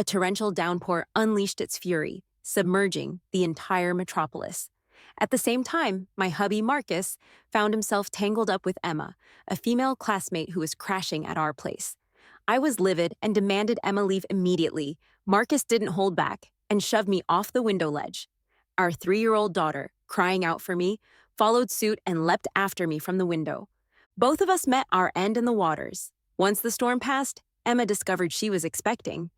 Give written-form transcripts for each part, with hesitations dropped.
A torrential downpour unleashed its fury, submerging the entire metropolis. At the same time, my hubby Marcus found himself tangled up with Emma, a female classmate who was crashing at our place. I was livid and demanded Emma leave immediately. Marcus didn't hold back and shoved me off the window ledge. Our 3-year-old daughter, crying out for me, followed suit and leapt after me from the window. Both of us met our end in the waters. Once the storm passed, Emma discovered she was expecting,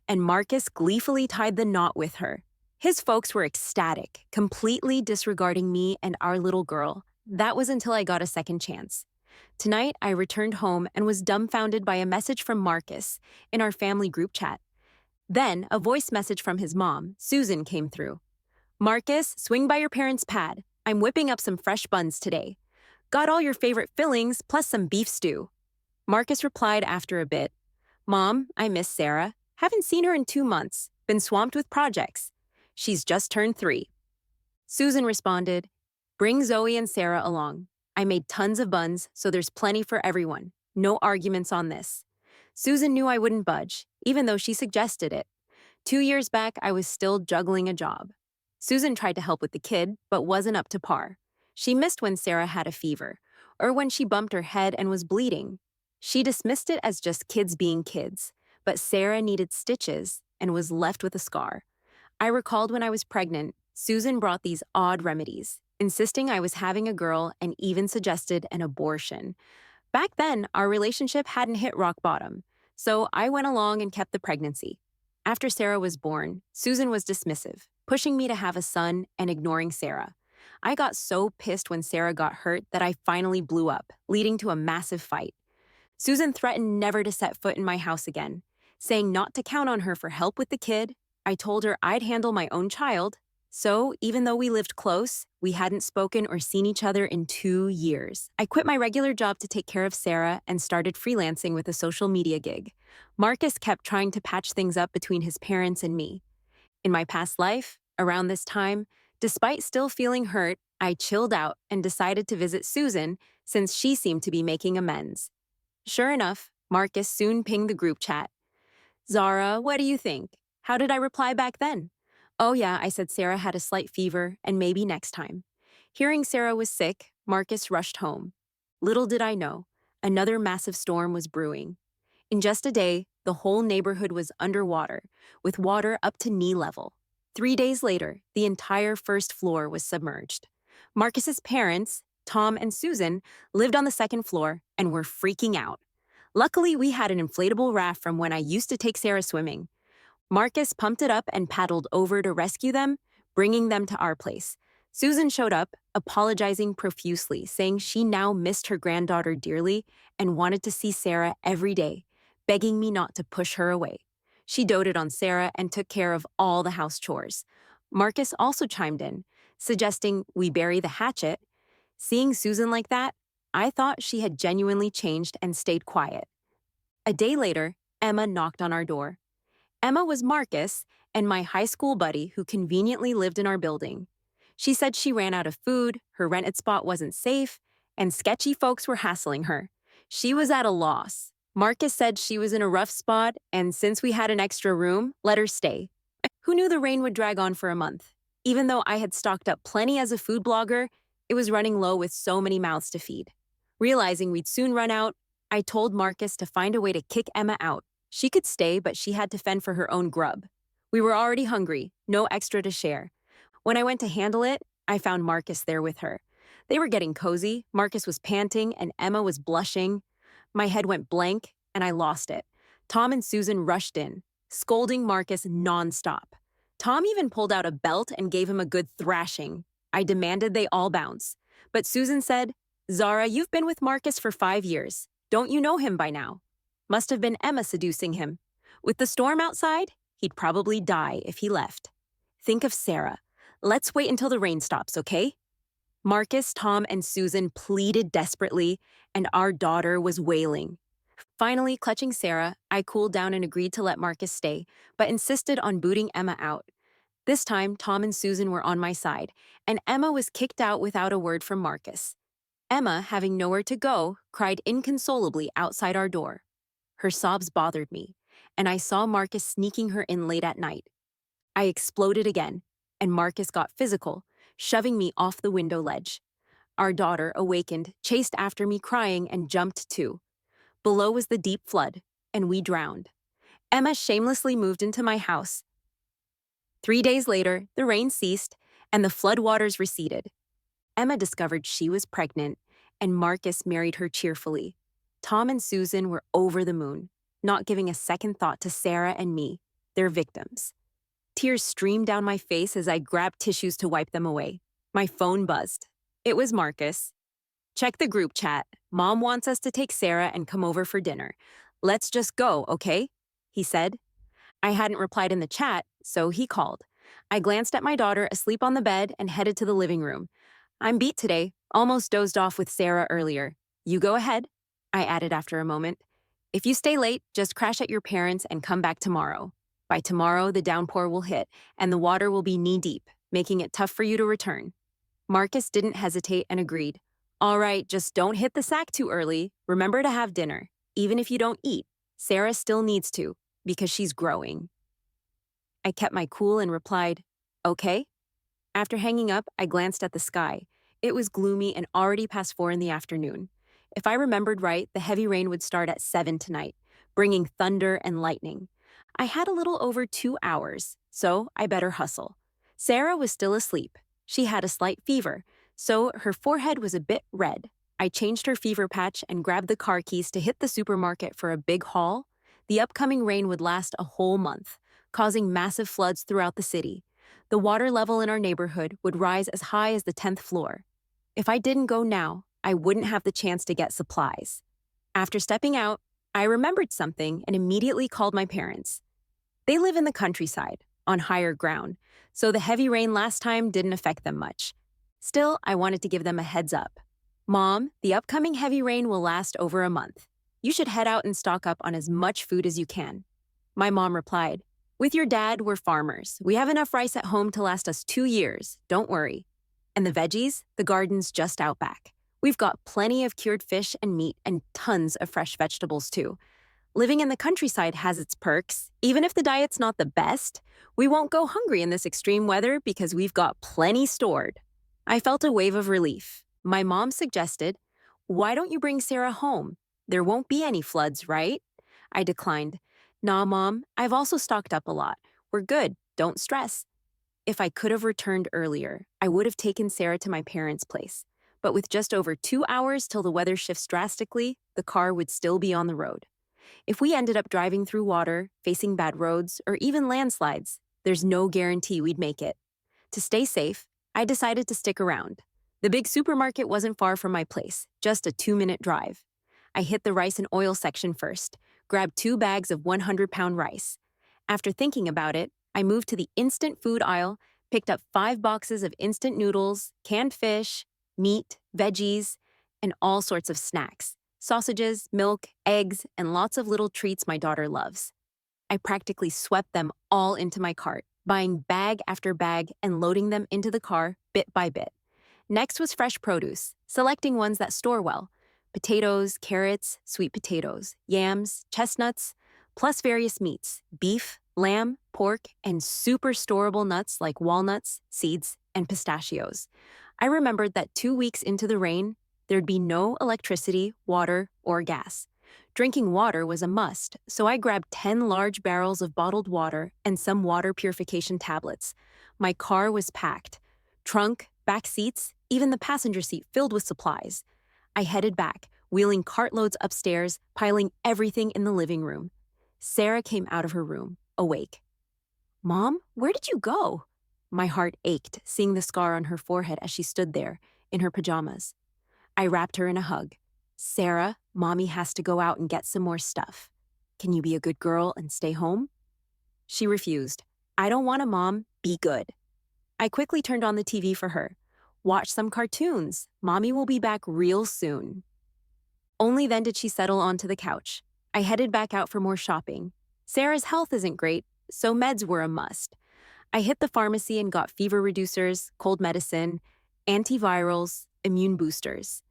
and Marcus gleefully tied the knot with her. His folks were ecstatic, completely disregarding me and our little girl. That was until I got a second chance. Tonight, I returned home and was dumbfounded by a message from Marcus in our family group chat. Then, a voice message from his mom, Susan, came through. "Marcus, swing by your parents' pad. I'm whipping up some fresh buns today. Got all your favorite fillings, plus some beef stew." Marcus replied after a bit, "Mom, I miss Sarah. Haven't seen her in 2 months. Been swamped with projects. She's just turned 3. Susan responded, "Bring Zoe and Sarah along. I made tons of buns, so there's plenty for everyone. No arguments on this." Susan knew I wouldn't budge, even though she suggested it. 2 years back, I was still juggling a job. Susan tried to help with the kid, but wasn't up to par. She missed when Sarah had a fever, or when she bumped her head and was bleeding. She dismissed it as just kids being kids, but Sarah needed stitches and was left with a scar. I recalled when I was pregnant, Susan brought these odd remedies, insisting I was having a girl and even suggested an abortion. Back then, our relationship hadn't hit rock bottom, so I went along and kept the pregnancy. After Sarah was born, Susan was dismissive, pushing me to have a son and ignoring Sarah. I got so pissed when Sarah got hurt that I finally blew up, leading to a massive fight. Susan threatened never to set foot in my house again, saying not to count on her for help with the kid. I told her I'd handle my own child. So, even though we lived close, we hadn't spoken or seen each other in 2 years. I quit my regular job to take care of Sarah and started freelancing with a social media gig. Marcus kept trying to patch things up between his parents and me. In my past life, around this time, despite still feeling hurt, I chilled out and decided to visit Susan since she seemed to be making amends. Sure enough, Marcus soon pinged the group chat. "Zara, what do you think?" How did I reply back then? "Oh yeah," I said Sarah had a slight fever and maybe next time. Hearing Sarah was sick, Marcus rushed home. Little did I know, another massive storm was brewing. In just a day, the whole neighborhood was underwater, with water up to knee level. 3 days later, the entire first floor was submerged. Marcus's parents, Tom and Susan, lived on the second floor and were freaking out. Luckily, we had an inflatable raft from when I used to take Sarah swimming. Marcus pumped it up and paddled over to rescue them, bringing them to our place. Susan showed up, apologizing profusely, saying she now missed her granddaughter dearly and wanted to see Sarah every day, begging me not to push her away. She doted on Sarah and took care of all the house chores. Marcus also chimed in, suggesting we bury the hatchet. Seeing Susan like that, I thought she had genuinely changed and stayed quiet. A day later, Emma knocked on our door. Emma was Marcus and my high school buddy who conveniently lived in our building. She said she ran out of food, her rented spot wasn't safe, and sketchy folks were hassling her. She was at a loss. Marcus said she was in a rough spot, and since we had an extra room, let her stay. Who knew the rain would drag on for a month? Even though I had stocked up plenty as a food blogger, it was running low with so many mouths to feed. Realizing we'd soon run out, I told Marcus to find a way to kick Emma out. She could stay, but she had to fend for her own grub. We were already hungry, no extra to share. When I went to handle it, I found Marcus there with her. They were getting cozy, Marcus was panting, and Emma was blushing. My head went blank, and I lost it. Tom and Susan rushed in, scolding Marcus nonstop. Tom even pulled out a belt and gave him a good thrashing. I demanded they all bounce. But Susan said, "Zara, you've been with Marcus for 5 years. Don't you know him by now?" Must have been Emma seducing him. With the storm outside, he'd probably die if he left. Think of Sarah. Let's wait until the rain stops, okay? Marcus, Tom, and Susan pleaded desperately, and our daughter was wailing. Finally, clutching Sarah, I cooled down and agreed to let Marcus stay, but insisted on booting Emma out. This time, Tom and Susan were on my side, and Emma was kicked out without a word from Marcus. Emma, having nowhere to go, cried inconsolably outside our door. Her sobs bothered me, and I saw Marcus sneaking her in late at night. I exploded again, and Marcus got physical, shoving me off the window ledge. Our daughter, awakened, chased after me crying and jumped too. Below was the deep flood, and we drowned. Emma shamelessly moved into my house. 3 days later, the rain ceased, and the floodwaters receded. Emma discovered she was pregnant, and Marcus married her cheerfully. Tom and Susan were over the moon, not giving a second thought to Sarah and me, their victims. Tears streamed down my face as I grabbed tissues to wipe them away. My phone buzzed. It was Marcus. "Check the group chat. Mom wants us to take Sarah and come over for dinner. Let's just go, okay?" he said. I hadn't replied in the chat, so he called. I glanced at my daughter asleep on the bed and headed to the living room. "I'm beat today. Almost dozed off with Sarah earlier. You go ahead," I added after a moment. "If you stay late, just crash at your parents' and come back tomorrow. By tomorrow, the downpour will hit, and the water will be knee-deep, making it tough for you to return." Marcus didn't hesitate and agreed. "All right, just don't hit the sack too early. Remember to have dinner. Even if you don't eat, Sarah still needs to, because she's growing." I kept my cool and replied, "Okay." After hanging up, I glanced at the sky. It was gloomy and already past 4 in the afternoon. If I remembered right, the heavy rain would start at 7 tonight, bringing thunder and lightning. I had a little over 2 hours, so I better hustle. Sarah was still asleep. She had a slight fever, so her forehead was a bit red. I changed her fever patch and grabbed the car keys to hit the supermarket for a big haul. The upcoming rain would last a whole month, causing massive floods throughout the city. The water level in our neighborhood would rise as high as the 10th floor. If I didn't go now, I wouldn't have the chance to get supplies. After stepping out, I remembered something and immediately called my parents. They live in the countryside, on higher ground, so the heavy rain last time didn't affect them much. Still, I wanted to give them a heads up. "Mom, the upcoming heavy rain will last over a month. You should head out and stock up on as much food as you can." My mom replied, "With your dad, we're farmers. We have enough rice at home to last us 2 years. Don't worry. And the veggies, the garden's just out back. We've got plenty of cured fish and meat and tons of fresh vegetables too. Living in the countryside has its perks. Even if the diet's not the best, we won't go hungry in this extreme weather because we've got plenty stored." I felt a wave of relief. My mom suggested, "Why don't you bring Sarah home? There won't be any floods, right?" I declined. "Nah, Mom, I've also stocked up a lot. We're good, don't stress." If I could have returned earlier, I would have taken Sarah to my parents' place. But with just over 2 hours till the weather shifts drastically, the car would still be on the road. If we ended up driving through water, facing bad roads, or even landslides, there's no guarantee we'd make it. To stay safe, I decided to stick around. The big supermarket wasn't far from my place, just a 2-minute drive. I hit the rice and oil section first, grabbed 2 bags of 100-pound rice. After thinking about it, I moved to the instant food aisle, picked up 5 boxes of instant noodles, canned fish, meat, veggies, and all sorts of snacks. Sausages, milk, eggs, and lots of little treats my daughter loves. I practically swept them all into my cart, buying bag after bag and loading them into the car bit by bit. Next was fresh produce, selecting ones that store well. Potatoes, carrots, sweet potatoes, yams, chestnuts, plus various meats, beef, lamb, pork, and super storable nuts like walnuts, seeds, and pistachios. I remembered that 2 weeks into the rain, there'd be no electricity, water, or gas. Drinking water was a must, so I grabbed 10 large barrels of bottled water and some water purification tablets. My car was packed. Trunk, back seats, even the passenger seat filled with supplies. I headed back, wheeling cartloads upstairs, piling everything in the living room. Sarah came out of her room, awake. "Mom, where did you go?" My heart ached, seeing the scar on her forehead as she stood there, in her pajamas. I wrapped her in a hug. "Sarah, Mommy has to go out and get some more stuff. Can you be a good girl and stay home?" She refused. "I don't want a mom, be good." I quickly turned on the TV for her. "Watch some cartoons. Mommy will be back real soon." Only then did she settle onto the couch. I headed back out for more shopping. Sarah's health isn't great, so meds were a must. I hit the pharmacy and got fever reducers, cold medicine, antivirals, immune boosters.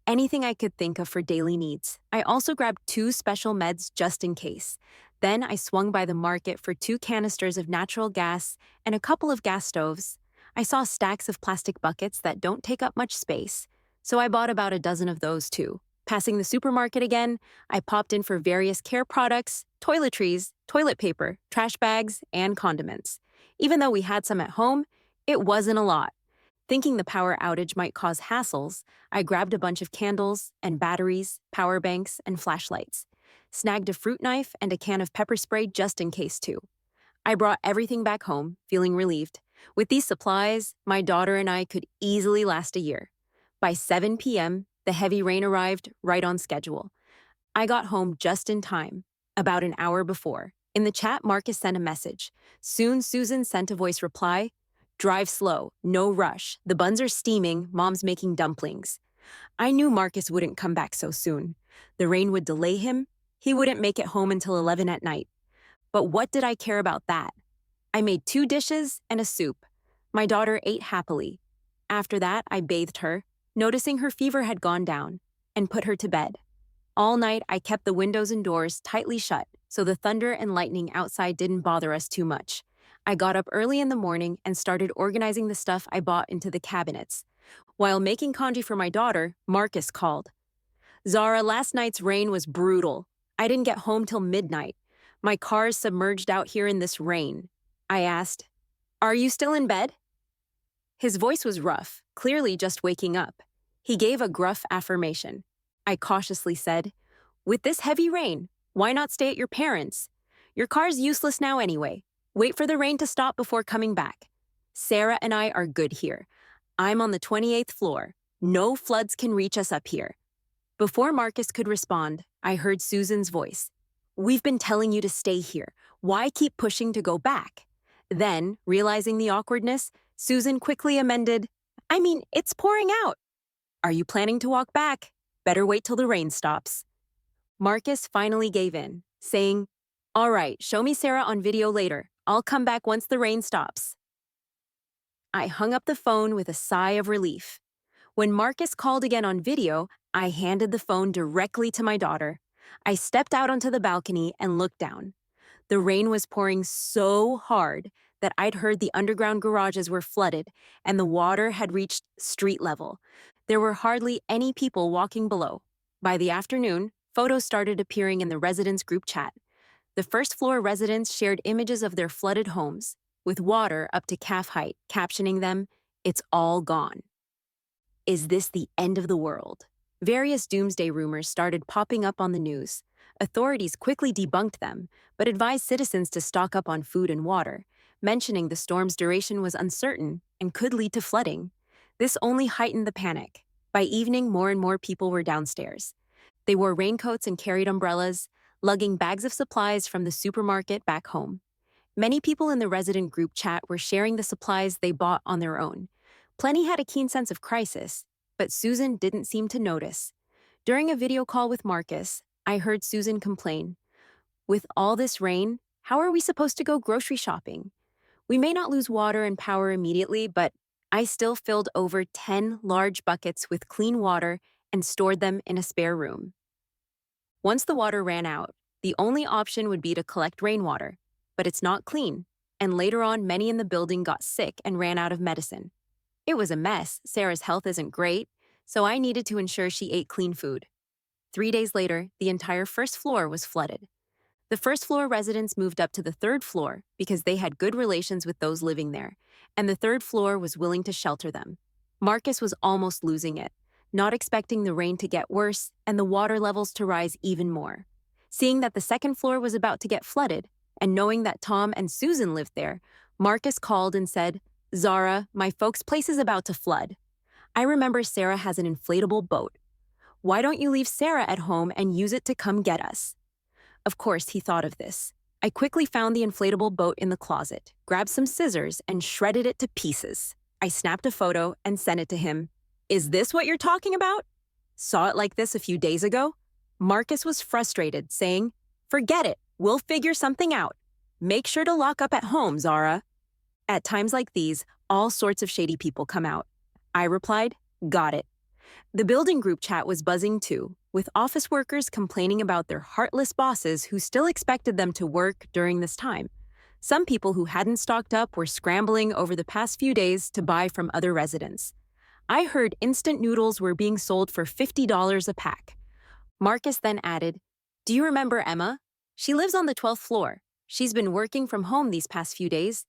Anything I could think of for daily needs. I also grabbed 2 special meds just in case. Then I swung by the market for 2 canisters of natural gas and a couple of gas stoves. I saw stacks of plastic buckets that don't take up much space, so I bought about a dozen of those too. Passing the supermarket again, I popped in for various care products, toiletries, toilet paper, trash bags, and condiments. Even though we had some at home, it wasn't a lot. Thinking the power outage might cause hassles, I grabbed a bunch of candles and batteries, power banks, and flashlights. Snagged a fruit knife and a can of pepper spray just in case too. I brought everything back home, feeling relieved. With these supplies, my daughter and I could easily last a year. By 7 p.m., the heavy rain arrived right on schedule. I got home just in time, about an hour before. In the chat, Marcus sent a message. Soon, Susan sent a voice reply. Drive slow, no rush. The buns are steaming, Mom's making dumplings. I knew Marcus wouldn't come back so soon. The rain would delay him. He wouldn't make it home until 11 at night. But what did I care about that? I made 2 dishes and a soup. My daughter ate happily. After that, I bathed her, noticing her fever had gone down, and put her to bed. All night, I kept the windows and doors tightly shut so the thunder and lightning outside didn't bother us too much. I got up early in the morning and started organizing the stuff I bought into the cabinets. While making congee for my daughter, Marcus called. Zara, last night's rain was brutal. I didn't get home till midnight. My car's submerged out here in this rain. I asked, "Are you still in bed?" His voice was rough, clearly just waking up. He gave a gruff affirmation. I cautiously said, "With this heavy rain, why not stay at your parents'? Your car's useless now anyway. Wait for the rain to stop before coming back. Sarah and I are good here. I'm on the 28th floor. No floods can reach us up here." Before Marcus could respond, I heard Susan's voice. "We've been telling you to stay here. Why keep pushing to go back?" Then, realizing the awkwardness, Susan quickly amended, "I mean, it's pouring out." "Are you planning to walk back? Better wait till the rain stops." Marcus finally gave in, saying, "All right, show me Sarah on video later. I'll come back once the rain stops." I hung up the phone with a sigh of relief. When Marcus called again on video, I handed the phone directly to my daughter. I stepped out onto the balcony and looked down. The rain was pouring so hard that I'd heard the underground garages were flooded and the water had reached street level. There were hardly any people walking below. By the afternoon, photos started appearing in the residents' group chat. The first-floor residents shared images of their flooded homes, with water up to calf height, captioning them, "It's all gone." Is this the end of the world? Various doomsday rumors started popping up on the news. Authorities quickly debunked them, but advised citizens to stock up on food and water, mentioning the storm's duration was uncertain and could lead to flooding. This only heightened the panic. By evening, more and more people were downstairs. They wore raincoats and carried umbrellas, lugging bags of supplies from the supermarket back home. Many people in the resident group chat were sharing the supplies they bought on their own. Plenty had a keen sense of crisis, but Susan didn't seem to notice. During a video call with Marcus, I heard Susan complain, "With all this rain, how are we supposed to go grocery shopping? We may not lose water and power immediately, but I still filled over 10 large buckets with clean water and stored them in a spare room." Once the water ran out, the only option would be to collect rainwater, but it's not clean, and later on many in the building got sick and ran out of medicine. It was a mess. Sarah's health isn't great, so I needed to ensure she ate clean food. 3 days later, the entire first floor was flooded. The first-floor residents moved up to the third floor because they had good relations with those living there, and the third floor was willing to shelter them. Marcus was almost losing it, not expecting the rain to get worse and the water levels to rise even more. Seeing that the second floor was about to get flooded, and knowing that Tom and Susan lived there, Marcus called and said, "Zara, my folks' place is about to flood. I remember Sarah has an inflatable boat. Why don't you leave Sarah at home and use it to come get us?" Of course, he thought of this. I quickly found the inflatable boat in the closet, grabbed some scissors, and shredded it to pieces. I snapped a photo and sent it to him. "Is this what you're talking about? Saw it like this a few days ago?" Marcus was frustrated, saying, "Forget it. We'll figure something out. Make sure to lock up at home, Zara." At times like these, all sorts of shady people come out. I replied, "Got it." The building group chat was buzzing too, with office workers complaining about their heartless bosses who still expected them to work during this time. Some people who hadn't stocked up were scrambling over the past few days to buy from other residents. I heard instant noodles were being sold for $50 a pack. Marcus then added, "Do you remember Emma? She lives on the 12th floor. She's been working from home these past few days.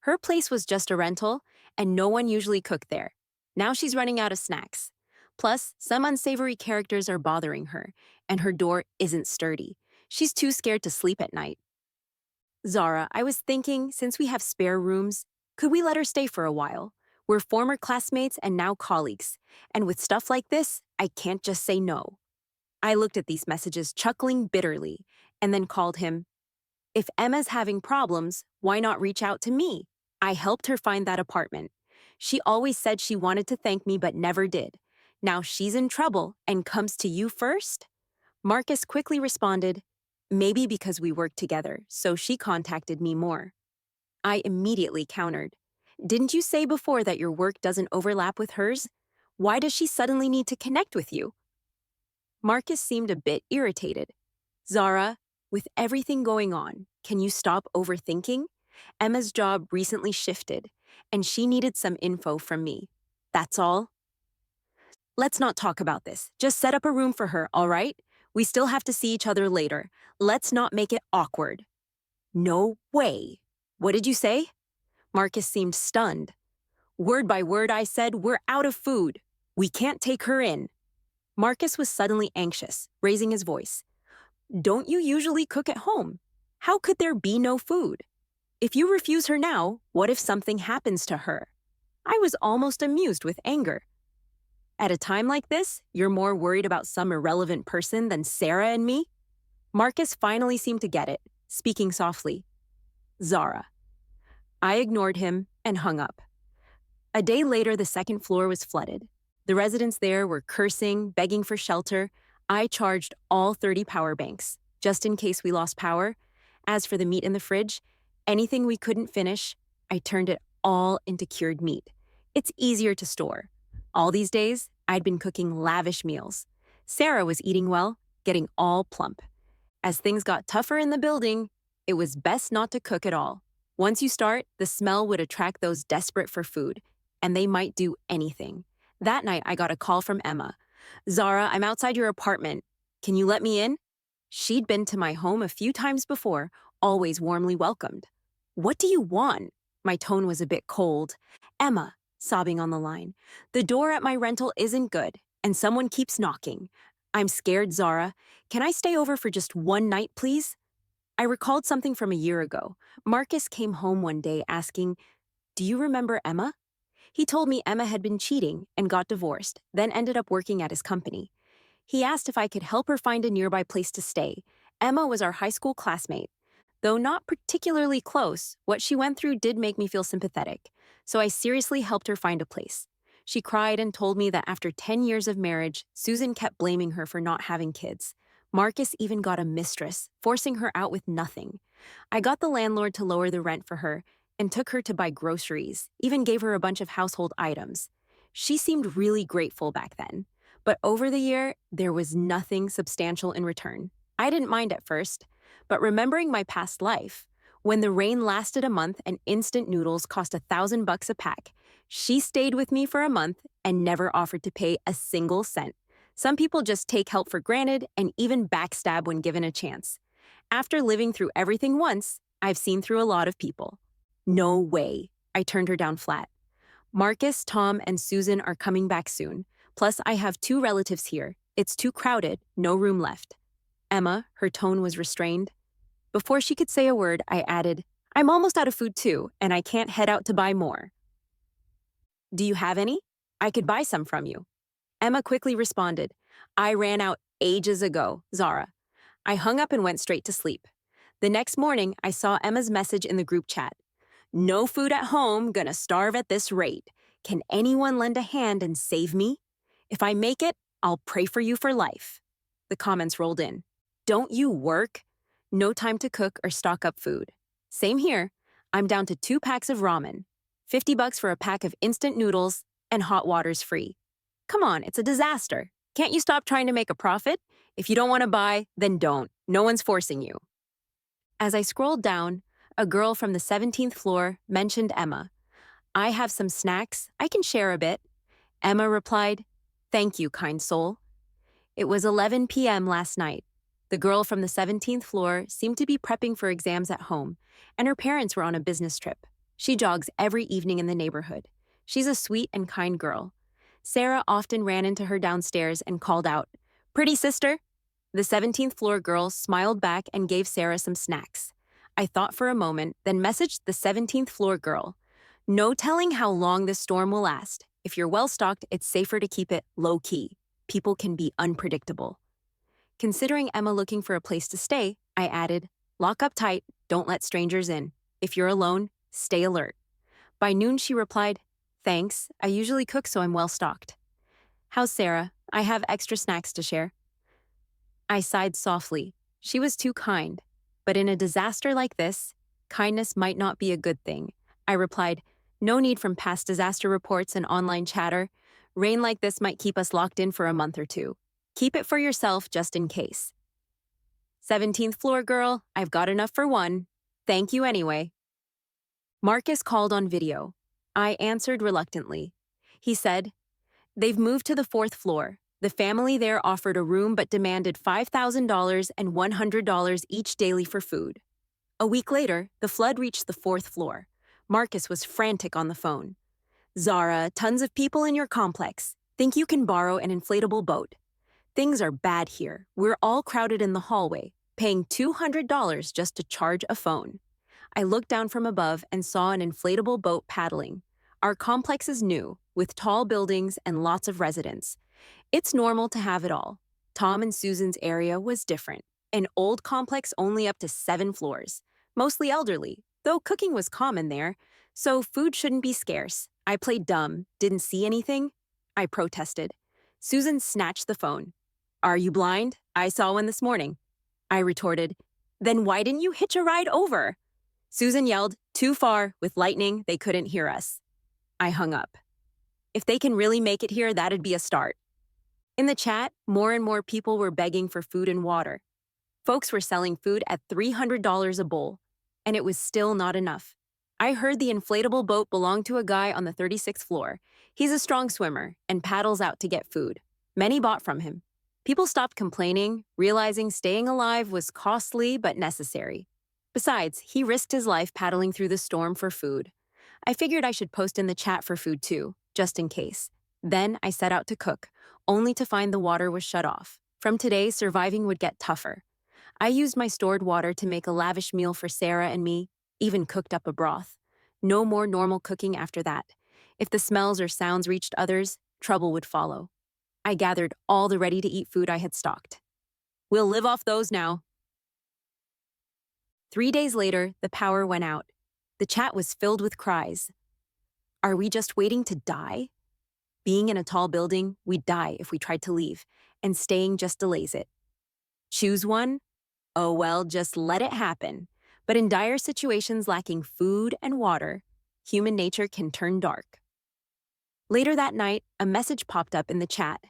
Her place was just a rental, and no one usually cooked there. Now she's running out of snacks. Plus, some unsavory characters are bothering her, and her door isn't sturdy. She's too scared to sleep at night." Zara, I was thinking, since we have spare rooms, could we let her stay for a while? We're former classmates and now colleagues, and with stuff like this, I can't just say no. I looked at these messages, chuckling bitterly, and then called him. If Emma's having problems, why not reach out to me? I helped her find that apartment. She always said she wanted to thank me but never did. Now she's in trouble and comes to you first? Marcus quickly responded, maybe because we work together, so she contacted me more. I immediately countered. Didn't you say before that your work doesn't overlap with hers? Why does she suddenly need to connect with you? Marcus seemed a bit irritated. Zara, with everything going on, can you stop overthinking? Emma's job recently shifted, and she needed some info from me. That's all. Let's not talk about this. Just set up a room for her, all right? We still have to see each other later. Let's not make it awkward. No way. What did you say? Marcus seemed stunned. Word by word, I said, we're out of food. We can't take her in. Marcus was suddenly anxious, raising his voice. Don't you usually cook at home? How could there be no food? If you refuse her now, what if something happens to her? I was almost amused with anger. At a time like this, you're more worried about some irrelevant person than Sarah and me? Marcus finally seemed to get it, speaking softly. Zara. I ignored him and hung up. A day later, the second floor was flooded. The residents there were cursing, begging for shelter. I charged all 30 power banks, just in case we lost power. As for the meat in the fridge, anything we couldn't finish, I turned it all into cured meat. It's easier to store. All these days, I'd been cooking lavish meals. Sarah was eating well, getting all plump. As things got tougher in the building, it was best not to cook at all. Once you start, the smell would attract those desperate for food, and they might do anything. That night, I got a call from Emma. Zara, I'm outside your apartment. Can you let me in? She'd been to my home a few times before, always warmly welcomed. What do you want? My tone was a bit cold. Emma, sobbing on the line, the door at my rental isn't good, and someone keeps knocking. I'm scared, Zara. Can I stay over for just one night, please? I recalled something from a year ago. Marcus came home one day asking, do you remember Emma? He told me Emma had been cheating and got divorced, then ended up working at his company. He asked if I could help her find a nearby place to stay. Emma was our high school classmate. Though not particularly close, what she went through did make me feel sympathetic, so I seriously helped her find a place. She cried and told me that after 10 years of marriage, Susan kept blaming her for not having kids. Marcus even got a mistress, forcing her out with nothing. I got the landlord to lower the rent for her and took her to buy groceries, even gave her a bunch of household items. She seemed really grateful back then. But over the year, there was nothing substantial in return. I didn't mind at first, but remembering my past life, when the rain lasted a month and instant noodles cost $1,000 a pack, she stayed with me for a month and never offered to pay a single cent. Some people just take help for granted and even backstab when given a chance. After living through everything once, I've seen through a lot of people. No way. I turned her down flat. Marcus, Tom, and Susan are coming back soon. Plus, I have 2 relatives here. It's too crowded, no room left. Emma, her tone was restrained. Before she could say a word, I added, I'm almost out of food too, and I can't head out to buy more. Do you have any? I could buy some from you. Emma quickly responded, I ran out ages ago, Zara. I hung up and went straight to sleep. The next morning, I saw Emma's message in the group chat. No food at home, gonna starve at this rate. Can anyone lend a hand and save me? If I make it, I'll pray for you for life. The comments rolled in. Don't you work? No time to cook or stock up food. Same here. I'm down to 2 packs of ramen. $50 for a pack of instant noodles, and hot water's free. Come on, it's a disaster. Can't you stop trying to make a profit? If you don't want to buy, then don't. No one's forcing you. As I scrolled down, a girl from the 17th floor mentioned Emma. I have some snacks. I can share a bit. Emma replied, "Thank you, kind soul." It was 11 p.m. last night. The girl from the 17th floor seemed to be prepping for exams at home, and her parents were on a business trip. She jogs every evening in the neighborhood. She's a sweet and kind girl. Sarah often ran into her downstairs and called out, "Pretty sister?" The 17th floor girl smiled back and gave Sarah some snacks. I thought for a moment, then messaged the 17th floor girl. No telling how long this storm will last. If you're well-stocked, it's safer to keep it low-key. People can be unpredictable. Considering Emma looking for a place to stay, I added, "Lock up tight, don't let strangers in. If you're alone, stay alert." By noon, she replied, "Thanks, I usually cook so I'm well-stocked." "How's Sarah? I have extra snacks to share." I sighed softly. She was too kind. But in a disaster like this, kindness might not be a good thing. I replied, "No need from past disaster reports and online chatter. Rain like this might keep us locked in for a month or two. Keep it for yourself just in case." 17th floor girl, I've got enough for one. Thank you anyway. Marcus called on video. I answered reluctantly. He said, "They've moved to the 4th floor. The family there offered a room but demanded $5,000 and $100 each daily for food." A week later, the flood reached the 4th floor. Marcus was frantic on the phone. "Zara, tons of people in your complex. Think you can borrow an inflatable boat. Things are bad here. We're all crowded in the hallway, paying $200 just to charge a phone." I looked down from above and saw an inflatable boat paddling. Our complex is new, with tall buildings and lots of residents. It's normal to have it all. Tom and Susan's area was different. An old complex only up to 7 floors, mostly elderly, though cooking was common there, so food shouldn't be scarce. I played dumb, didn't see anything. I protested. Susan snatched the phone. "Are you blind? I saw one this morning." I retorted, "Then why didn't you hitch a ride over?" Susan yelled, "Too far, with lightning, they couldn't hear us." I hung up. If they can really make it here, that'd be a start. In the chat, more and more people were begging for food and water. Folks were selling food at $300 a bowl, and it was still not enough. I heard the inflatable boat belonged to a guy on the 36th floor. He's a strong swimmer and paddles out to get food. Many bought from him. People stopped complaining, realizing staying alive was costly but necessary. Besides, he risked his life paddling through the storm for food. I figured I should post in the chat for food too, just in case. Then I set out to cook, only to find the water was shut off. From today, surviving would get tougher. I used my stored water to make a lavish meal for Sarah and me, even cooked up a broth. No more normal cooking after that. If the smells or sounds reached others, trouble would follow. I gathered all the ready-to-eat food I had stocked. We'll live off those now. 3 days later, the power went out. The chat was filled with cries. Are we just waiting to die? Being in a tall building, we'd die if we tried to leave, and staying just delays it. Choose one? Oh well, just let it happen. But in dire situations lacking food and water, human nature can turn dark. Later that night, a message popped up in the chat.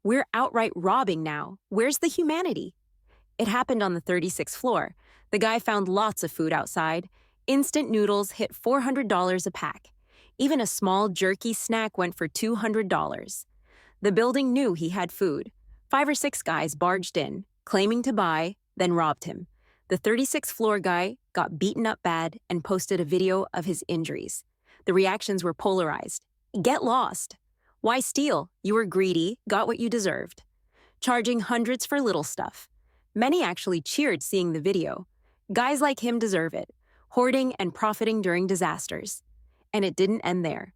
We're outright robbing now. Where's the humanity? It happened on the 36th floor. The guy found lots of food outside. Instant noodles hit $400 a pack. Even a small jerky snack went for $200. The building knew he had food. 5 or 6 guys barged in, claiming to buy, then robbed him. The 36th floor guy got beaten up bad and posted a video of his injuries. The reactions were polarized. Get lost. Why steal? You were greedy, got what you deserved. Charging hundreds for little stuff. Many actually cheered seeing the video. Guys like him deserve it, hoarding and profiting during disasters. And it didn't end there.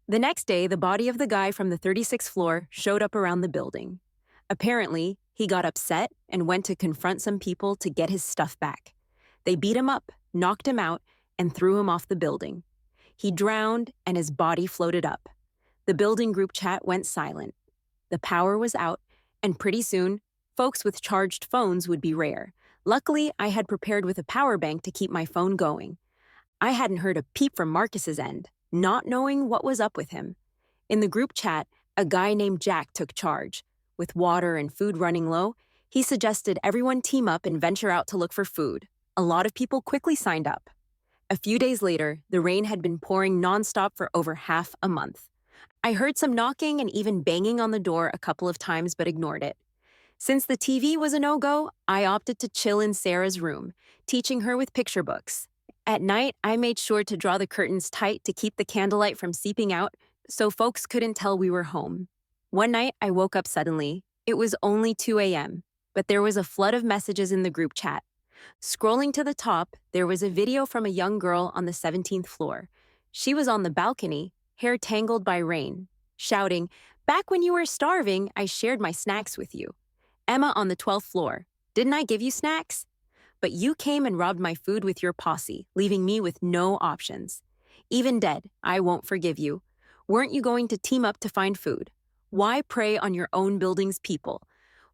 The next day, the body of the guy from the 36th floor showed up around the building. Apparently, he got upset and went to confront some people to get his stuff back. They beat him up, knocked him out, and threw him off the building. He drowned and his body floated up. The building group chat went silent. The power was out, and pretty soon, folks with charged phones would be rare. Luckily, I had prepared with a power bank to keep my phone going. I hadn't heard a peep from Marcus's end, not knowing what was up with him. In the group chat, A guy named Jack took charge. With water and food running low, he suggested everyone team up and venture out to look for food. A lot of people quickly signed up. A few days later, the rain had been pouring nonstop for over half a month. I heard some knocking and even banging on the door a couple of times but ignored it. Since the TV was a no-go, I opted to chill in Sarah's room, teaching her with picture books. At night, I made sure to draw the curtains tight to keep the candlelight from seeping out so folks couldn't tell we were home. One night, I woke up suddenly. It was only 2 a.m., but there was a flood of messages in the group chat. Scrolling to the top, there was a video from a young girl on the 17th floor. She was on the balcony, hair tangled by rain, shouting, "Back when you were starving, I shared my snacks with you." Emma on the 12th floor, "Didn't I give you snacks? But you came and robbed my food with your posse, leaving me with no options. Even dead, I won't forgive you. Weren't you going to team up to find food? Why prey on your own building's people?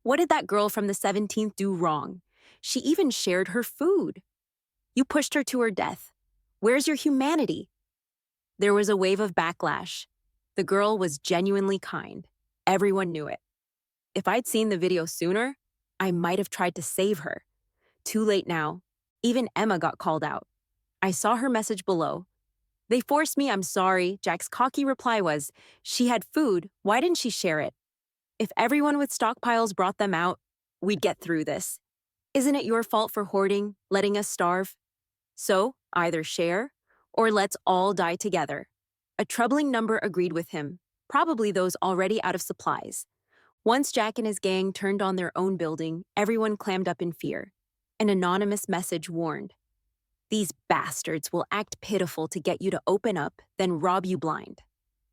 What did that girl from the 17th do wrong? She even shared her food. You pushed her to her death. Where's your humanity?" There was a wave of backlash. The girl was genuinely kind. Everyone knew it. If I'd seen the video sooner, I might have tried to save her. Too late now. Even Emma got called out. I saw her message below. "They forced me, I'm sorry." Jack's cocky reply was, "She had food, why didn't she share it? If everyone with stockpiles brought them out, we'd get through this. Isn't it your fault for hoarding, letting us starve? So, either share, or let's all die together." A troubling number agreed with him, probably those already out of supplies. Once Jack and his gang turned on their own building, everyone clammed up in fear. An anonymous message warned, "These bastards will act pitiful to get you to open up, then rob you blind.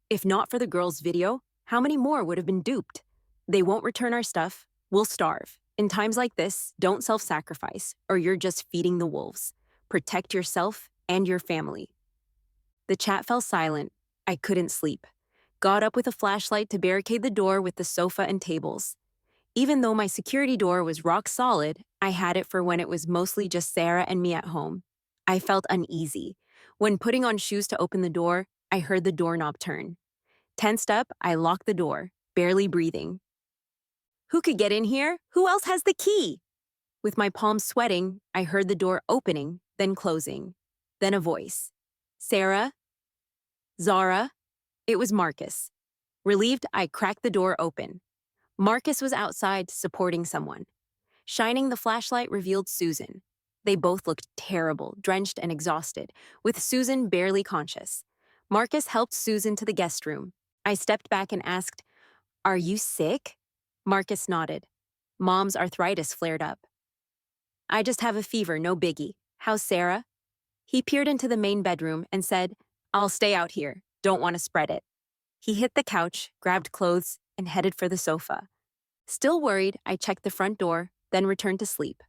If not for the girl's video, how many more would have been duped? They won't return our stuff, we'll starve. In times like this, don't self-sacrifice, or you're just feeding the wolves. Protect yourself and your family." The chat fell silent. I couldn't sleep. Got up with a flashlight to barricade the door with the sofa and tables. Even though my security door was rock solid, I had it for when it was mostly just Sarah and me at home. I felt uneasy. When putting on shoes to open the door, I heard the doorknob turn. Tensed up, I locked the door, barely breathing. Who could get in here? Who else has the key? With my palms sweating, I heard the door opening, then closing. Then a voice. "Sarah? Zara?" It was Marcus. Relieved, I cracked the door open. Marcus was outside, supporting someone. Shining the flashlight revealed Susan. They both looked terrible, drenched and exhausted, with Susan barely conscious. Marcus helped Susan to the guest room. I stepped back and asked, "Are you sick?" Marcus nodded. Mom's arthritis flared up. "I just have a fever, no biggie. How's Sarah?" He peered into the main bedroom and said, "I'll stay out here. Don't want to spread it." He hit the couch, grabbed clothes, and headed for the sofa. Still worried, I checked the front door, then returned to sleep.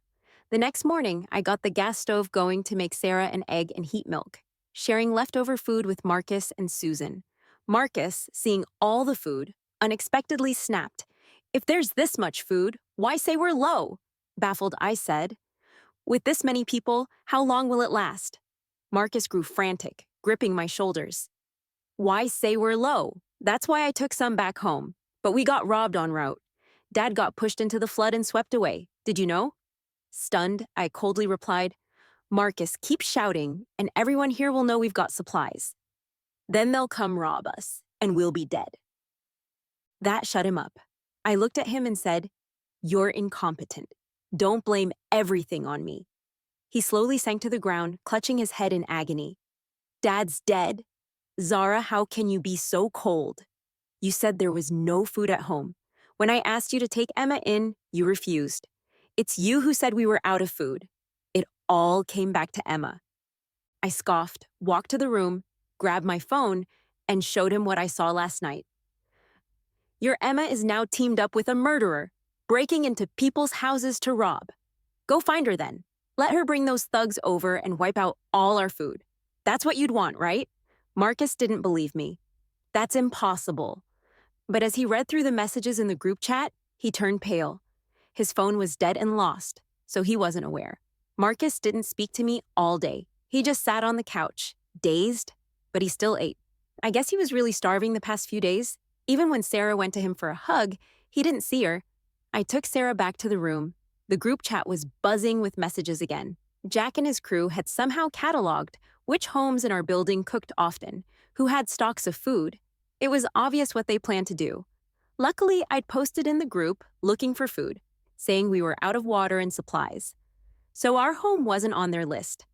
The next morning, I got the gas stove going to make Sarah an egg and heat milk, sharing leftover food with Marcus and Susan. Marcus, seeing all the food, unexpectedly snapped. "If there's this much food, why say we're low?" Baffled, I said, "With this many people, how long will it last?" Marcus grew frantic, gripping my shoulders. "Why say we're low? That's why I took some back home. But we got robbed en route. Dad got pushed into the flood and swept away. Did you know?" Stunned, I coldly replied, "Marcus, keep shouting, and everyone here will know we've got supplies. Then they'll come rob us, and we'll be dead." That shut him up. I looked at him and said, "You're incompetent. Don't blame everything on me." He slowly sank to the ground, clutching his head in agony. "Dad's dead? Zara, how can you be so cold? You said there was no food at home. When I asked you to take Emma in, you refused. It's you who said we were out of food. It all came back to Emma." I scoffed, walked to the room, grabbed my phone, and showed him what I saw last night. "Your Emma is now teamed up with a murderer, breaking into people's houses to rob. Go find her then. Let her bring those thugs over and wipe out all our food. That's what you'd want, right?" Marcus didn't believe me. "That's impossible." But as he read through the messages in the group chat, he turned pale. His phone was dead and lost, so he wasn't aware. Marcus didn't speak to me all day. He just sat on the couch, dazed, but he still ate. I guess he was really starving the past few days. Even when Sarah went to him for a hug, he didn't see her. I took Sarah back to the room. The group chat was buzzing with messages again. Jack and his crew had somehow cataloged which homes in our building cooked often, who had stocks of food. It was obvious what they planned to do. Luckily, I'd posted in the group looking for food, saying we were out of water and supplies. So our home wasn't on their list.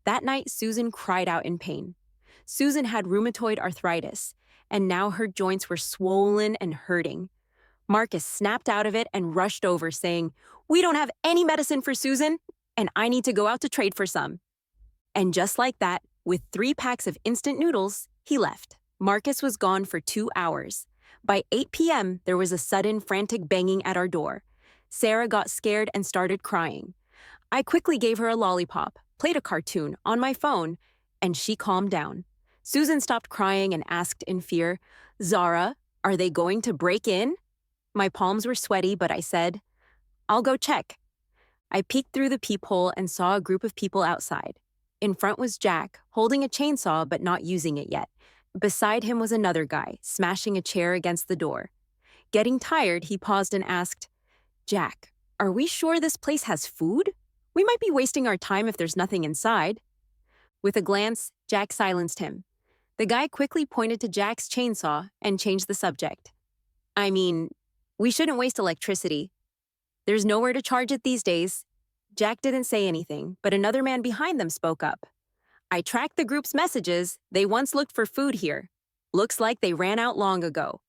That night, Susan cried out in pain. Susan had rheumatoid arthritis, and now her joints were swollen and hurting. Marcus snapped out of it and rushed over, saying, "We don't have any medicine for Susan, and I need to go out to trade for some." And just like that, with 3 packs of instant noodles, he left. Marcus was gone for 2 hours. By 8 p.m., there was a sudden, frantic banging at our door. Sarah got scared and started crying. I quickly gave her a lollipop, played a cartoon on my phone, and she calmed down. Susan stopped crying and asked in fear, "Zara, are they going to break in?" My palms were sweaty, but I said, "I'll go check." I peeked through the peephole and saw a group of people outside. In front was Jack, holding a chainsaw but not using it yet. Beside him was another guy, smashing a chair against the door. Getting tired, he paused and asked, "Jack, are we sure this place has food? We might be wasting our time if there's nothing inside." With a glance, Jack silenced him. The guy quickly pointed to Jack's chainsaw and changed the subject. "I mean, we shouldn't waste electricity. There's nowhere to charge it these days." Jack didn't say anything, but another man behind them spoke up. "I tracked the group's messages. They once looked for food here. Looks like they ran out long ago."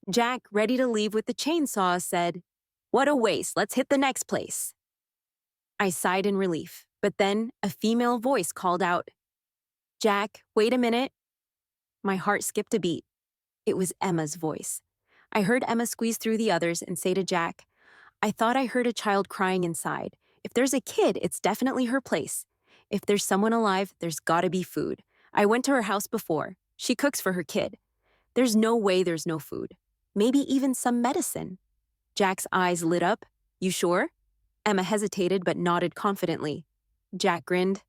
Jack, ready to leave with the chainsaw, said, "What a waste. Let's hit the next place." I sighed in relief, but then a female voice called out, "Jack, wait a minute." My heart skipped a beat. It was Emma's voice. I heard Emma squeeze through the others and say to Jack, "I thought I heard a child crying inside. If there's a kid, it's definitely her place. If there's someone alive, there's gotta be food. I went to her house before. She cooks for her kid. There's no way there's no food. Maybe even some medicine." Jack's eyes lit up. "You sure?" Emma hesitated but nodded confidently. Jack grinned.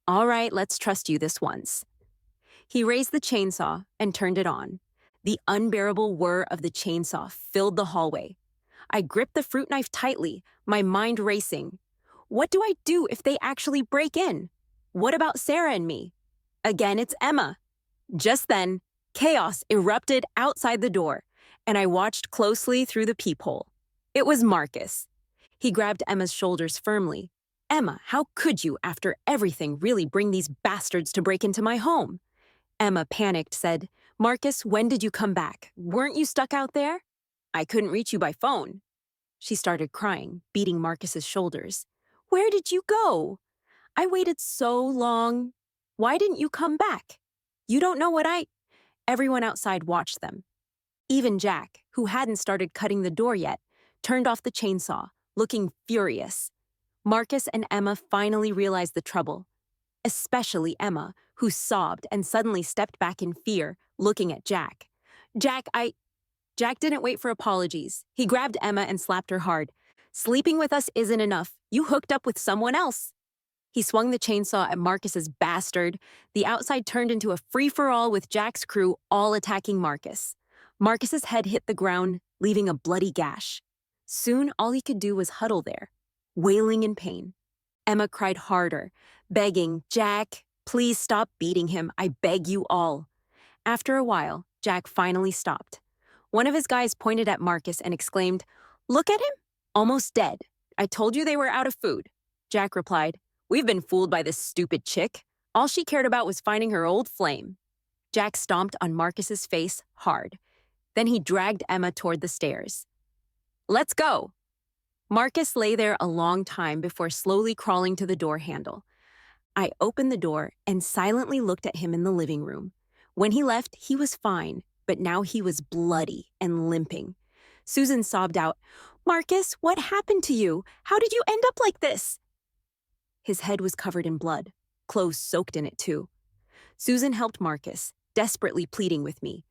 "All right, let's trust you this once." He raised the chainsaw and turned it on. The unbearable whir of the chainsaw filled the hallway. I gripped the fruit knife tightly, my mind racing. What do I do if they actually break in? What about Sarah and me? Again, it's Emma. Just then, chaos erupted outside the door, and I watched closely through the peephole. It was Marcus. He grabbed Emma's shoulders firmly. "Emma, how could you, after everything, really bring these bastards to break into my home?" Emma, panicked, said, "Marcus, when did you come back? Weren't you stuck out there?" "I couldn't reach you by phone." She started crying, beating Marcus's shoulders. "Where did you go? I waited so long. Why didn't you come back? You don't know what I—" Everyone outside watched them. Even Jack, who hadn't started cutting the door yet, turned off the chainsaw, looking furious. Marcus and Emma finally realized the trouble. Especially Emma, who sobbed and suddenly stepped back in fear, looking at Jack. Jack didn't wait for apologies. He grabbed Emma and slapped her hard. "Sleeping with us isn't enough. You hooked up with someone else." He swung the chainsaw at Marcus's bastard. The outside turned into a free-for-all with Jack's crew all attacking Marcus. Marcus's head hit the ground, leaving a bloody gash. Soon, all he could do was huddle there, wailing in pain. Emma cried harder, begging, "Jack, please stop beating him. I beg you all." After a while, Jack finally stopped. One of his guys pointed at Marcus and exclaimed, "Look at him, almost dead. I told you they were out of food." Jack replied, "We've been fooled by this stupid chick. All she cared about was finding her old flame." Jack stomped on Marcus's face hard. Then he dragged Emma toward the stairs. "Let's go." Marcus lay there a long time before slowly crawling to the door handle. I opened the door and silently looked at him in the living room. When he left, he was fine, but now he was bloody and limping. Susan sobbed out, "Marcus, what happened to you? How did you end up like this?" His head was covered in blood, clothes soaked in it too. Susan helped Marcus, desperately pleading with me.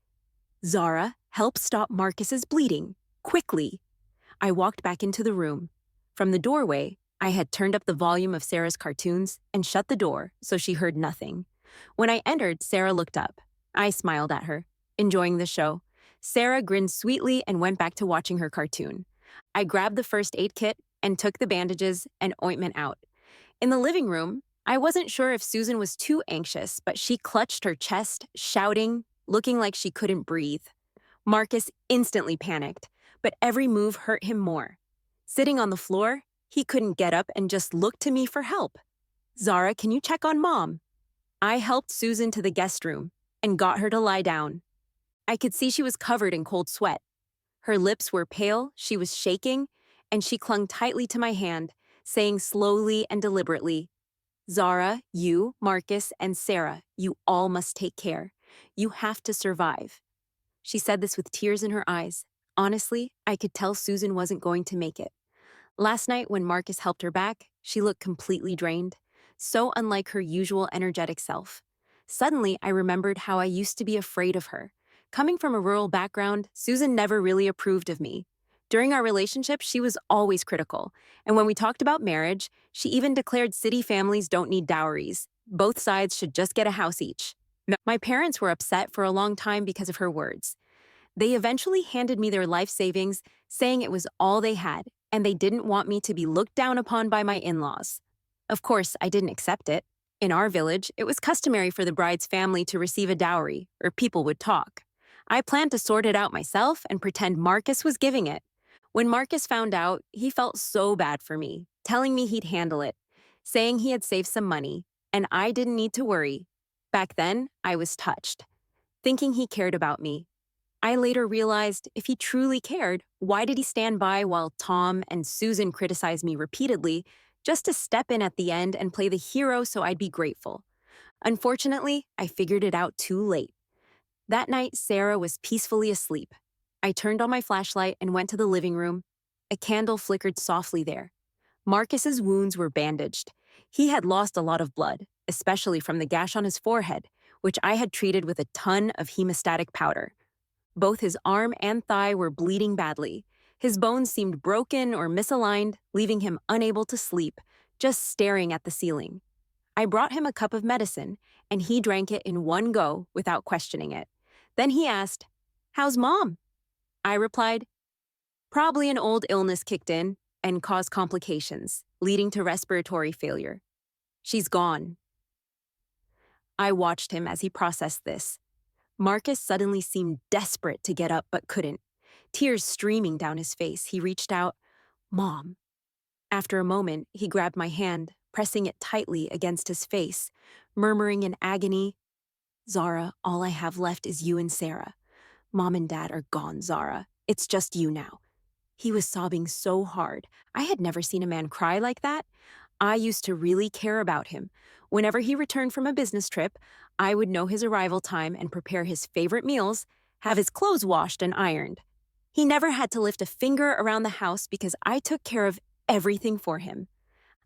"Zara, help stop Marcus's bleeding, quickly." I walked back into the room. From the doorway, I had turned up the volume of Sarah's cartoons and shut the door so she heard nothing. When I entered, Sarah looked up. I smiled at her, enjoying the show. Sarah grinned sweetly and went back to watching her cartoon. I grabbed the first aid kit and took the bandages and ointment out. In the living room, I wasn't sure if Susan was too anxious, but she clutched her chest, shouting, looking like she couldn't breathe. Marcus instantly panicked, but every move hurt him more. Sitting on the floor, he couldn't get up and just looked to me for help. Zara, can you check on Mom? I helped Susan to the guest room and got her to lie down. I could see she was covered in cold sweat. Her lips were pale, she was shaking, and she clung tightly to my hand, saying slowly and deliberately, Zara, you, Marcus, and Sarah, you all must take care. You have to survive. She said this with tears in her eyes. Honestly, I could tell Susan wasn't going to make it. Last night, when Marcus helped her back, she looked completely drained, so unlike her usual energetic self. Suddenly, I remembered how I used to be afraid of her. Coming from a rural background, Susan never really approved of me. During our relationship, she was always critical, and when we talked about marriage, she even declared city families don't need dowries. Both sides should just get a house each. My parents were upset for a long time because of her words. They eventually handed me their life savings, saying it was all they had, and they didn't want me to be looked down upon by my in-laws. Of course, I didn't accept it. In our village, it was customary for the bride's family to receive a dowry, or people would talk. I planned to sort it out myself and pretend Marcus was giving it. When Marcus found out, he felt so bad for me, telling me he'd handle it, saying he had saved some money, and I didn't need to worry. Back then, I was touched, thinking he cared about me. I later realized if he truly cared, why did he stand by while Tom and Susan criticized me repeatedly just to step in at the end and play the hero so I'd be grateful? Unfortunately, I figured it out too late. That night, Sarah was peacefully asleep. I turned on my flashlight and went to the living room. A candle flickered softly there. Marcus's wounds were bandaged. He had lost a lot of blood, especially from the gash on his forehead, which I had treated with a ton of hemostatic powder. Both his arm and thigh were bleeding badly. His bones seemed broken or misaligned, leaving him unable to sleep, just staring at the ceiling. I brought him a cup of medicine, and he drank it in one go without questioning it. Then he asked, "How's Mom?" I replied, "Probably an old illness kicked in and caused complications, leading to respiratory failure. She's gone." I watched him as he processed this. Marcus suddenly seemed desperate to get up but couldn't. Tears streaming down his face, he reached out, "Mom." After a moment, he grabbed my hand, pressing it tightly against his face, murmuring in agony, "Zara, all I have left is you and Sarah. Mom and Dad are gone, Zara. It's just you now." He was sobbing so hard. I had never seen a man cry like that. I used to really care about him. Whenever he returned from a business trip, I would know his arrival time and prepare his favorite meals, have his clothes washed and ironed. He never had to lift a finger around the house because I took care of everything for him.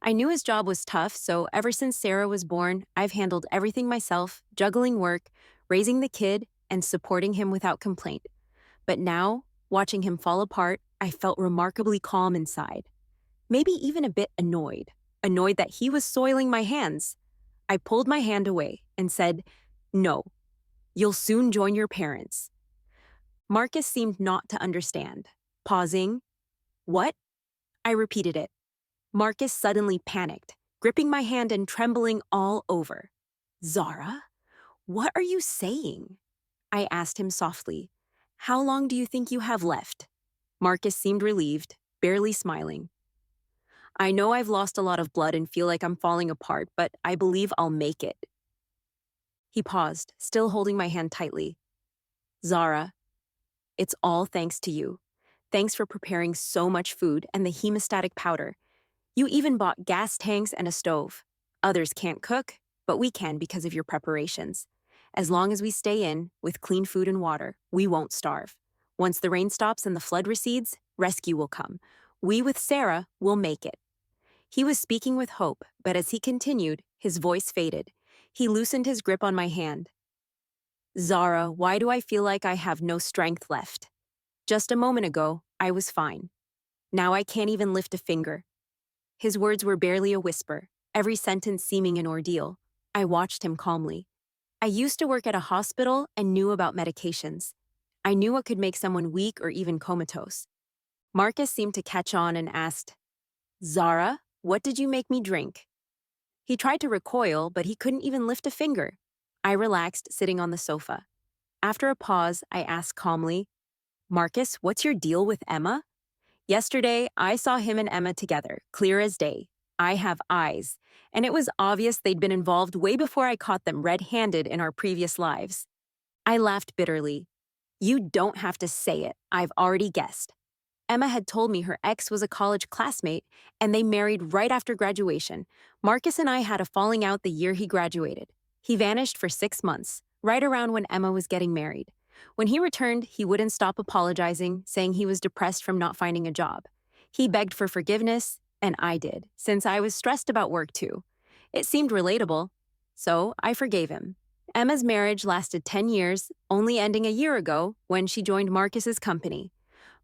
I knew his job was tough, so ever since Sarah was born, I've handled everything myself, juggling work, raising the kid, and supporting him without complaint. But now, watching him fall apart, I felt remarkably calm inside. Maybe even a bit annoyed that he was soiling my hands. I pulled my hand away and said, "No, you'll soon join your parents." Marcus seemed not to understand. Pausing, "What?" I repeated it. Marcus suddenly panicked, gripping my hand and trembling all over. "Zara, what are you saying?" I asked him softly. "How long do you think you have left?" Marcus seemed relieved, barely smiling. "I know I've lost a lot of blood and feel like I'm falling apart, but I believe I'll make it." He paused, still holding my hand tightly. "Zara, it's all thanks to you. Thanks for preparing so much food and the hemostatic powder. You even bought gas tanks and a stove. Others can't cook, but we can because of your preparations. As long as we stay in, with clean food and water, we won't starve. Once the rain stops and the flood recedes, rescue will come. We with Sarah will make it." He was speaking with hope, but as he continued, his voice faded. He loosened his grip on my hand. "Zara, why do I feel like I have no strength left? Just a moment ago, I was fine. Now I can't even lift a finger." His words were barely a whisper, every sentence seeming an ordeal. I watched him calmly. "I used to work at a hospital and knew about medications. I knew what could make someone weak or even comatose. Marcus seemed to catch on and asked, Zara, what did you make me drink? He tried to recoil, but he couldn't even lift a finger. I relaxed, sitting on the sofa. After a pause, I asked calmly, Marcus, what's your deal with Emma? Yesterday, I saw him and Emma together, clear as day. I have eyes, and it was obvious they'd been involved way before I caught them red-handed in our previous lives. I laughed bitterly. You don't have to say it, I've already guessed. Emma had told me her ex was a college classmate, and they married right after graduation. Marcus and I had a falling out the year he graduated. He vanished for 6 months, right around when Emma was getting married. When he returned, he wouldn't stop apologizing, saying he was depressed from not finding a job. He begged for forgiveness, and I did, since I was stressed about work too. It seemed relatable, so I forgave him. Emma's marriage lasted 10 years, only ending a year ago when she joined Marcus's company.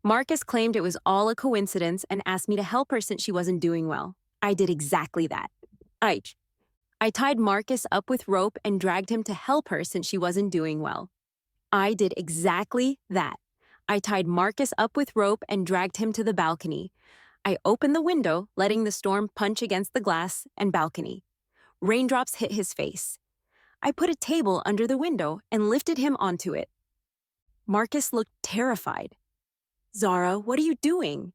Marcus claimed it was all a coincidence and asked me to help her since she wasn't doing well. I did exactly that. I tied Marcus up with rope and dragged him to help her since she wasn't doing well. I did exactly that. I tied Marcus up with rope and dragged him to the balcony. I opened the window, letting the storm punch against the glass and balcony. Raindrops hit his face. I put a table under the window and lifted him onto it. Marcus looked terrified. Zara, what are you doing?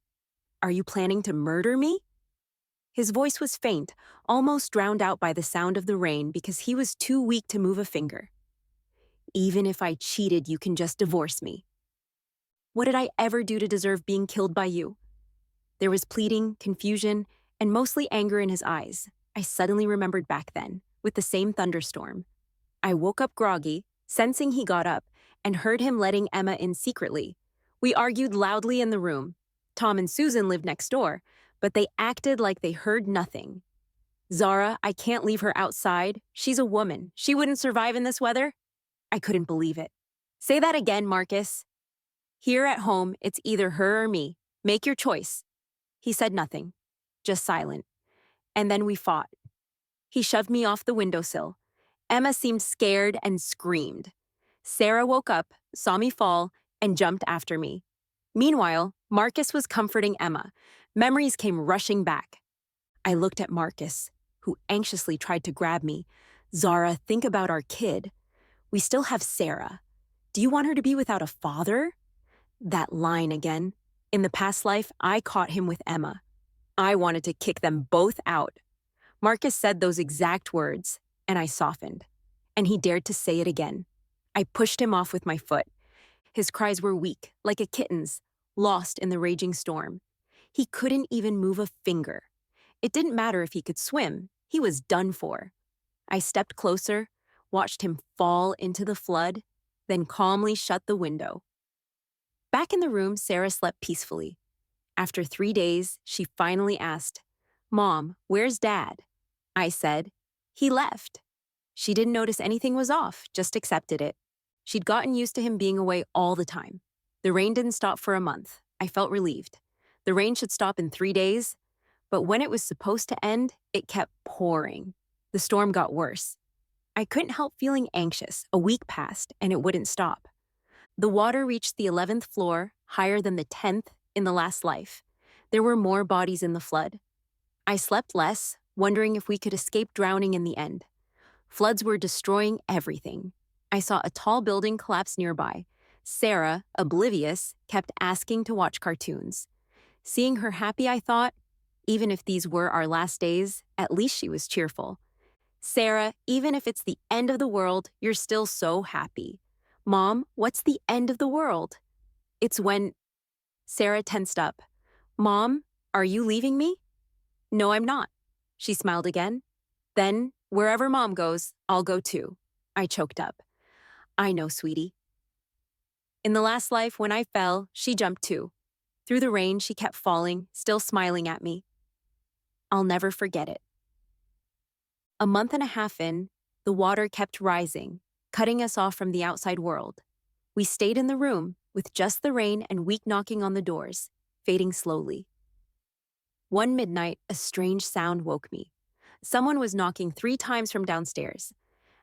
Are you planning to murder me? His voice was faint, almost drowned out by the sound of the rain because he was too weak to move a finger. Even if I cheated, you can just divorce me. What did I ever do to deserve being killed by you? There was pleading, confusion, and mostly anger in his eyes. I suddenly remembered back then, with the same thunderstorm. I woke up groggy, sensing he got up, and heard him letting Emma in secretly. We argued loudly in the room. Tom and Susan lived next door, but they acted like they heard nothing. Zara, I can't leave her outside. She's a woman. She wouldn't survive in this weather. I couldn't believe it. Say that again, Marcus. Here at home, it's either her or me. Make your choice. He said nothing, just silent. And then we fought. He shoved me off the windowsill. Emma seemed scared and screamed. Sarah woke up, saw me fall, and jumped after me. Meanwhile, Marcus was comforting Emma. Memories came rushing back. I looked at Marcus, who anxiously tried to grab me. Zara, think about our kid. We still have Sarah. Do you want her to be without a father? That line again. In the past life, I caught him with Emma. I wanted to kick them both out. Marcus said those exact words, and I softened. And he dared to say it again. I pushed him off with my foot. His cries were weak, like a kitten's, lost in the raging storm. He couldn't even move a finger. It didn't matter if he could swim. He was done for. I stepped closer, watched him fall into the flood, then calmly shut the window. Back in the room, Sarah slept peacefully. After 3 days, she finally asked, Mom, where's Dad? I said, he left. She didn't notice anything was off, just accepted it. She'd gotten used to him being away all the time. The rain didn't stop for a month. I felt relieved. The rain should stop in 3 days, but when it was supposed to end, it kept pouring. The storm got worse. I couldn't help feeling anxious. A week passed, and it wouldn't stop. The water reached the 11th floor, higher than the 10th in the last life. There were more bodies in the flood. I slept less, wondering if we could escape drowning in the end. Floods were destroying everything. I saw a tall building collapse nearby. Sarah, oblivious, kept asking to watch cartoons. Seeing her happy, I thought, even if these were our last days, at least she was cheerful. Sarah, even if it's the end of the world, you're still so happy. Mom, what's the end of the world? It's when... Sarah tensed up. Mom, are you leaving me? No, I'm not. She smiled again. Then, wherever Mom goes, I'll go too. I choked up. I know, sweetie. In the last life, when I fell, she jumped too. Through the rain, she kept falling, still smiling at me. I'll never forget it. A month and a half in, the water kept rising, cutting us off from the outside world. We stayed in the room, with just the rain and weak knocking on the doors, fading slowly. One midnight, a strange sound woke me. Someone was knocking 3 times from downstairs.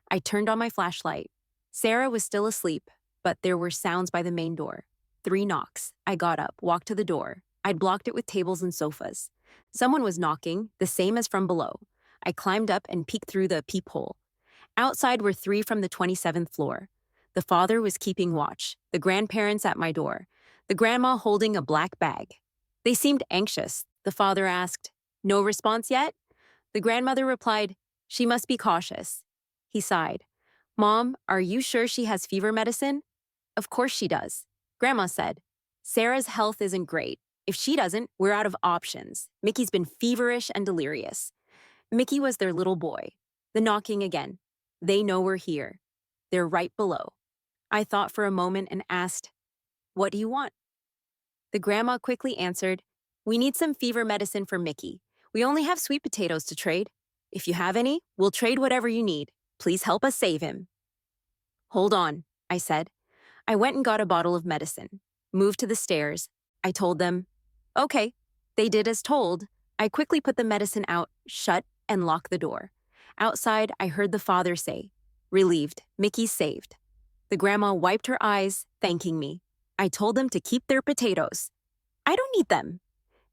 I turned on my flashlight. Sarah was still asleep, but there were sounds by the main door. 3 knocks. I got up, walked to the door. I'd blocked it with tables and sofas. Someone was knocking, the same as from below. I climbed up and peeked through the peephole. Outside were 3 from the 27th floor. The father was keeping watch, the grandparents at my door, the grandma holding a black bag. They seemed anxious. The father asked, "No response yet?" The grandmother replied, "She must be cautious." He sighed. "Mom, are you sure she has fever medicine?" "Of course she does." Grandma said, "Sarah's health isn't great. If she doesn't, we're out of options. Mickey's been feverish and delirious." Mickey was their little boy. The knocking again. They know we're here. They're right below. I thought for a moment and asked, "What do you want?" The grandma quickly answered, "We need some fever medicine for Mickey. We only have sweet potatoes to trade. If you have any, we'll trade whatever you need. Please help us save him." "Hold on," I said. I went and got a bottle of medicine. Moved to the stairs. I told them, "Okay." They did as told. I quickly put the medicine out, shut, and locked the door. Outside, I heard the father say, "Relieved, Mickey's saved." The grandma wiped her eyes, thanking me. I told them to keep their potatoes. "I don't need them."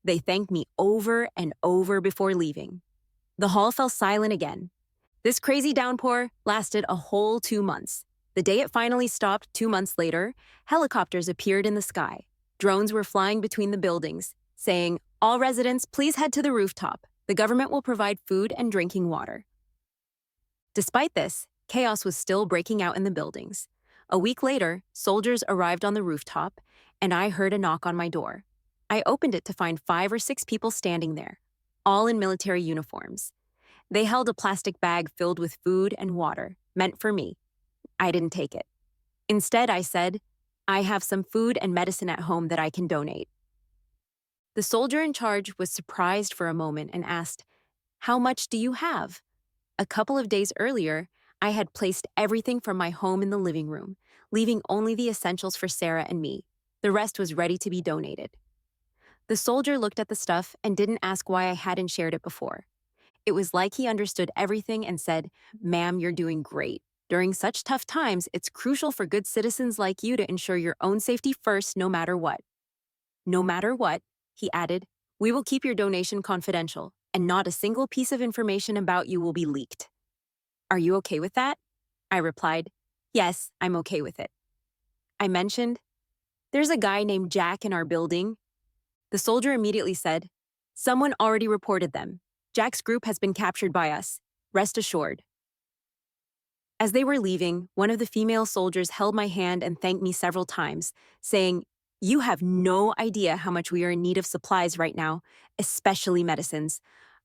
They thanked me over and over before leaving. The hall fell silent again. This crazy downpour lasted a whole 2 months. The day it finally stopped 2 months later, helicopters appeared in the sky. Drones were flying between the buildings, saying, "All residents, please head to the rooftop. The government will provide food and drinking water." Despite this, chaos was still breaking out in the buildings. A week later, soldiers arrived on the rooftop, and I heard a knock on my door. I opened it to find 5 or 6 people standing there, all in military uniforms. They held a plastic bag filled with food and water, meant for me. I didn't take it. Instead, I said, "I have some food and medicine at home that I can donate." The soldier in charge was surprised for a moment and asked, "How much do you have?" A couple of days earlier, I had placed everything from my home in the living room, leaving only the essentials for Sarah and me. The rest was ready to be donated. The soldier looked at the stuff and didn't ask why I hadn't shared it before. It was like he understood everything and said, "Ma'am, you're doing great. During such tough times, it's crucial for good citizens like you to ensure your own safety first, no matter what." "No matter what," he added, "we will keep your donation confidential, and not a single piece of information about you will be leaked." "Are you okay with that?" I replied, "Yes, I'm okay with it." I mentioned, "There's a guy named Jack in our building." The soldier immediately said, "Someone already reported them. Jack's group has been captured by us. Rest assured." As they were leaving, one of the female soldiers held my hand and thanked me several times, saying, "You have no idea how much we are in need of supplies right now, especially medicines.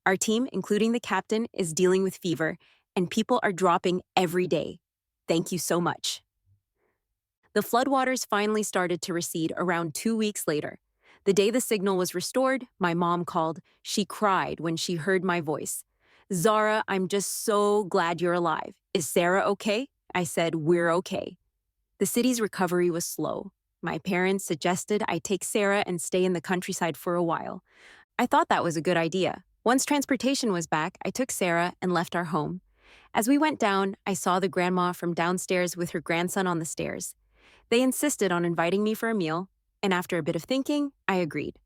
Our team, including the captain, is dealing with fever, and people are dropping every day. Thank you so much." The floodwaters finally started to recede around 2 weeks later. The day the signal was restored, my mom called. She cried when she heard my voice. "Zara, I'm just so glad you're alive. Is Sarah okay?" I said, "We're okay." The city's recovery was slow. My parents suggested I take Sarah and stay in the countryside for a while. I thought that was a good idea. Once transportation was back, I took Sarah and left our home. As we went down, I saw the grandma from downstairs with her grandson on the stairs. They insisted on inviting me for a meal, and after a bit of thinking, I agreed.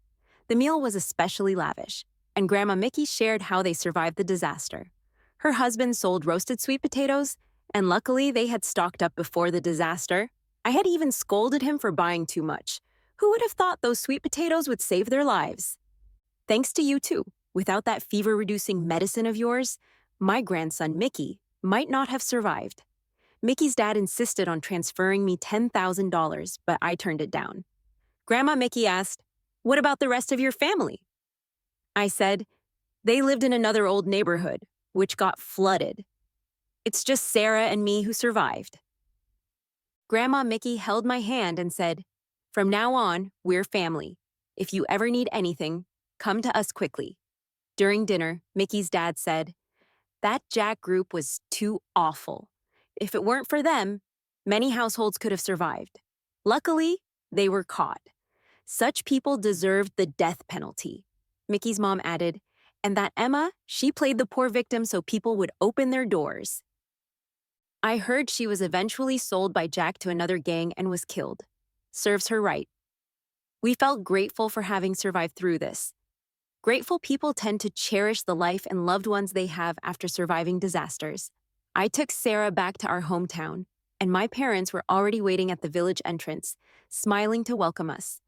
The meal was especially lavish, and Grandma Mickey shared how they survived the disaster. Her husband sold roasted sweet potatoes, and luckily they had stocked up before the disaster. I had even scolded him for buying too much. Who would have thought those sweet potatoes would save their lives? Thanks to you too. Without that fever-reducing medicine of yours, my grandson Mickey might not have survived. Mickey's dad insisted on transferring me $10,000, but I turned it down. Grandma Mickey asked, "What about the rest of your family?" I said, "They lived in another old neighborhood, which got flooded. It's just Sarah and me who survived." Grandma Mickey held my hand and said, "From now on, we're family. If you ever need anything, come to us quickly." During dinner, Mickey's dad said, "That Jack group was too awful. If it weren't for them, many households could have survived. Luckily, they were caught. Such people deserved the death penalty." Mickey's mom added, "And that Emma, she played the poor victim so people would open their doors." I heard she was eventually sold by Jack to another gang and was killed. Serves her right. We felt grateful for having survived through this. Grateful people tend to cherish the life and loved ones they have after surviving disasters. I took Sarah back to our hometown, and my parents were already waiting at the village entrance, smiling to welcome us.